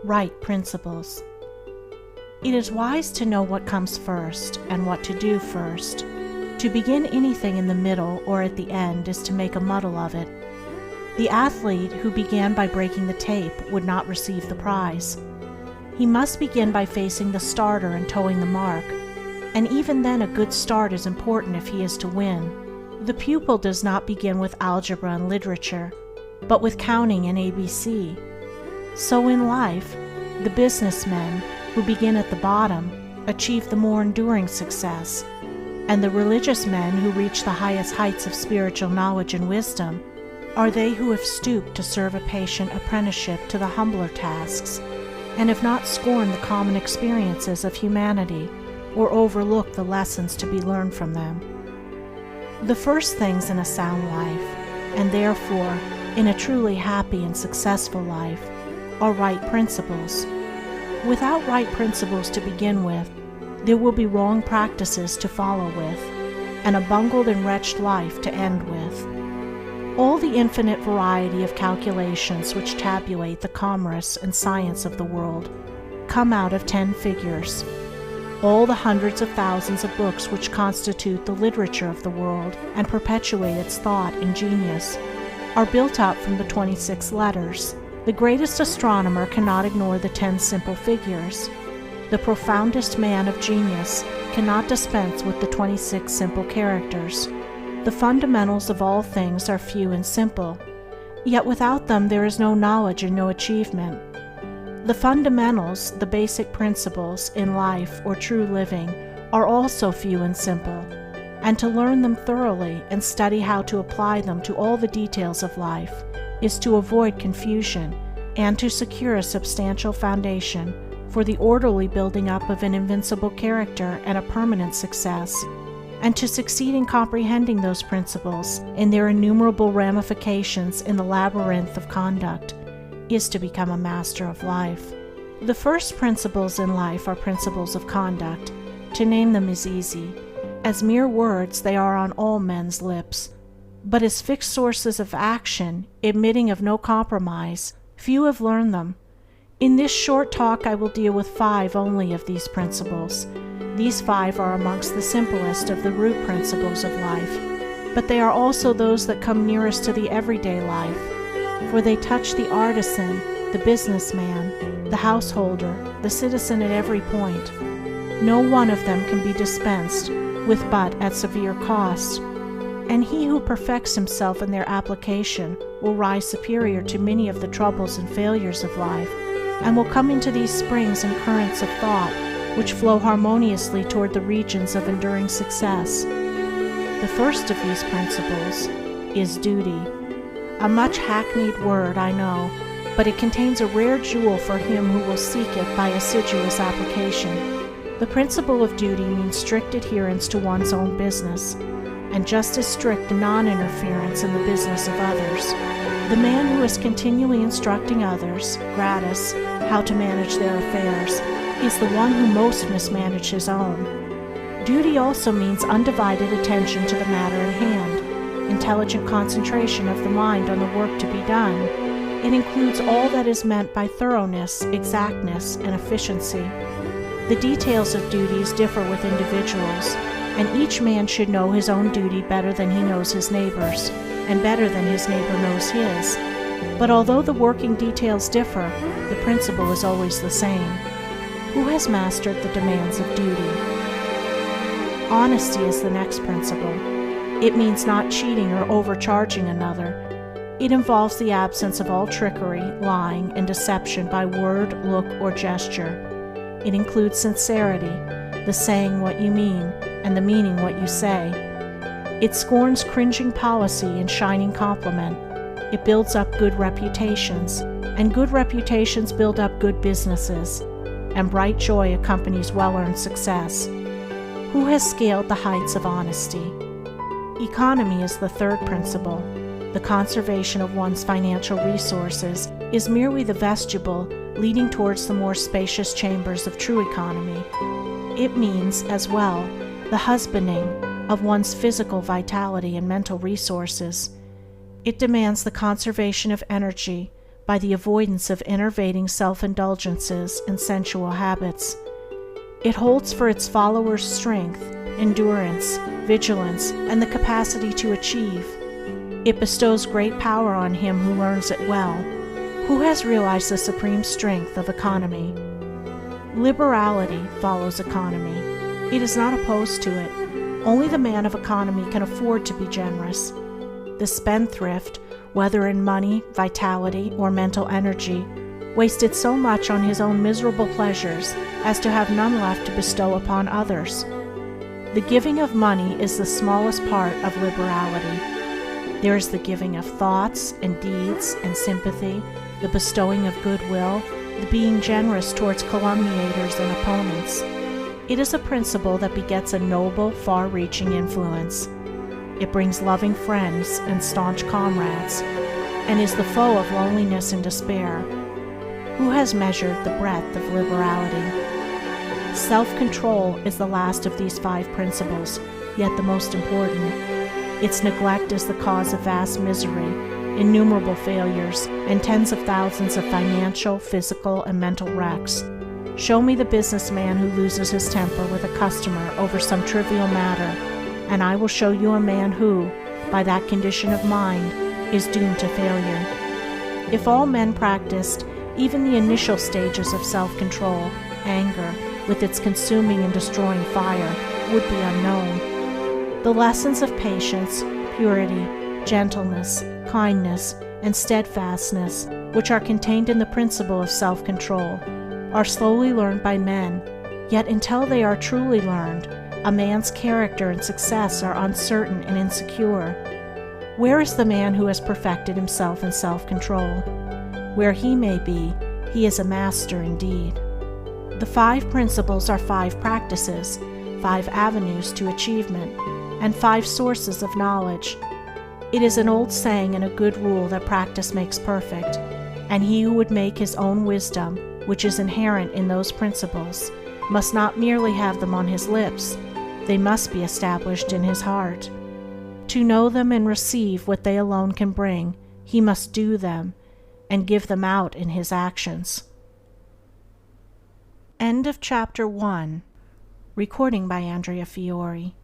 Right principles. It is wise to know what comes first and what to do first. To begin anything in the middle or at the end is to make a muddle of it. The athlete who began by breaking the tape would not receive the prize. He must begin by facing the starter and toeing the mark, and even then a good start is important if he is to win. The pupil does not begin with algebra and literature, but with counting and ABC. So in life, the businessmen who begin at the bottom achieve the more enduring success, and the religious men who reach the highest heights of spiritual knowledge and wisdom are they who have stooped to serve a patient apprenticeship to the humbler tasks, and have not scorned the common experiences of humanity or overlooked the lessons to be learned from them. The first things in a sound life, and therefore in a truly happy and successful life, are right principles. Without right principles to begin with, there will be wrong practices to follow with, and a bungled and wretched life to end with. All the infinite variety of calculations which tabulate the commerce and science of the world come out of 10 figures. All the hundreds of thousands of books which constitute the literature of the world and perpetuate its thought and genius are built up from the 26 letters. The greatest astronomer cannot ignore the 10 simple figures. The profoundest man of genius cannot dispense with the 26 simple characters. The fundamentals of all things are few and simple, yet without them there is no knowledge and no achievement. The fundamentals, the basic principles in life or true living, are also few and simple, and to learn them thoroughly and study how to apply them to all the details of life is to avoid confusion and to secure a substantial foundation for the orderly building up of an invincible character and a permanent success, and to succeed in comprehending those principles in their innumerable ramifications in the labyrinth of conduct is to become a master of life. The first principles in life are principles of conduct. To name them is easy. As mere words they are on all men's lips, but as fixed sources of action, admitting of no compromise, few have learned them. In this short talk I will deal with 5 only of these principles. These 5 are amongst the simplest of the root principles of life, but they are also those that come nearest to the everyday life, for they touch the artisan, the businessman, the householder, the citizen at every point. No one of them can be dispensed with but at severe cost, and he who perfects himself in their application will rise superior to many of the troubles and failures of life, and will come into these springs and currents of thought which flow harmoniously toward the regions of enduring success. The first of these principles is duty. A much hackneyed word, I know, but it contains a rare jewel for him who will seek it by assiduous application. The principle of duty means strict adherence to one's own business, and just as strict non-interference in the business of others. The man who is continually instructing others, gratis, how to manage their affairs, is the one who most mismanages his own. Duty also means undivided attention to the matter at hand, intelligent concentration of the mind on the work to be done. It includes all that is meant by thoroughness, exactness, and efficiency. The details of duties differ with individuals, and each man should know his own duty better than he knows his neighbor's, and better than his neighbor knows his. But although the working details differ, the principle is always the same. Who has mastered the demands of duty? Honesty is the next principle. It means not cheating or overcharging another. It involves the absence of all trickery, lying, and deception by word, look, or gesture. It includes sincerity, the saying what you mean, and the meaning what you say. It scorns cringing policy and shining compliment. It builds up good reputations, and good reputations build up good businesses, and bright joy accompanies well-earned success. Who has scaled the heights of honesty? Economy is the third principle. The conservation of one's financial resources is merely the vestibule leading towards the more spacious chambers of true economy. It means, as well, the husbanding of one's physical vitality and mental resources. It demands the conservation of energy by the avoidance of enervating self-indulgences and sensual habits. It holds for its followers strength, endurance, vigilance, and the capacity to achieve. It bestows great power on him who learns it well, who has realized the supreme strength of economy. Liberality follows economy. It is not opposed to it. Only the man of economy can afford to be generous. The spendthrift, whether in money, vitality, or mental energy, wasted so much on his own miserable pleasures as to have none left to bestow upon others. The giving of money is the smallest part of liberality. There is the giving of thoughts and deeds and sympathy, the bestowing of goodwill, the being generous towards calumniators and opponents. It is a principle that begets a noble, far-reaching influence. It brings loving friends and staunch comrades, and is the foe of loneliness and despair. Who has measured the breadth of liberality? Self-control is the last of these 5 principles, yet the most important. Its neglect is the cause of vast misery, innumerable failures, and tens of thousands of financial, physical, and mental wrecks. Show me the businessman who loses his temper with a customer over some trivial matter, and I will show you a man who, by that condition of mind, is doomed to failure. If all men practiced even the initial stages of self-control, anger, with its consuming and destroying fire, would be unknown. The lessons of patience, purity, gentleness, kindness, and steadfastness, which are contained in the principle of self-control, are slowly learned by men, yet until they are truly learned, a man's character and success are uncertain and insecure. Where is the man who has perfected himself in self-control? Where he may be, he is a master indeed. The 5 principles are 5 practices, 5 avenues to achievement, and 5 sources of knowledge. It is an old saying and a good rule that practice makes perfect, and he who would make his own wisdom, which is inherent in those principles, must not merely have them on his lips, they must be established in his heart. To know them and receive what they alone can bring, he must do them, and give them out in his actions. End of Chapter 1. Recording by Andrea Fiore.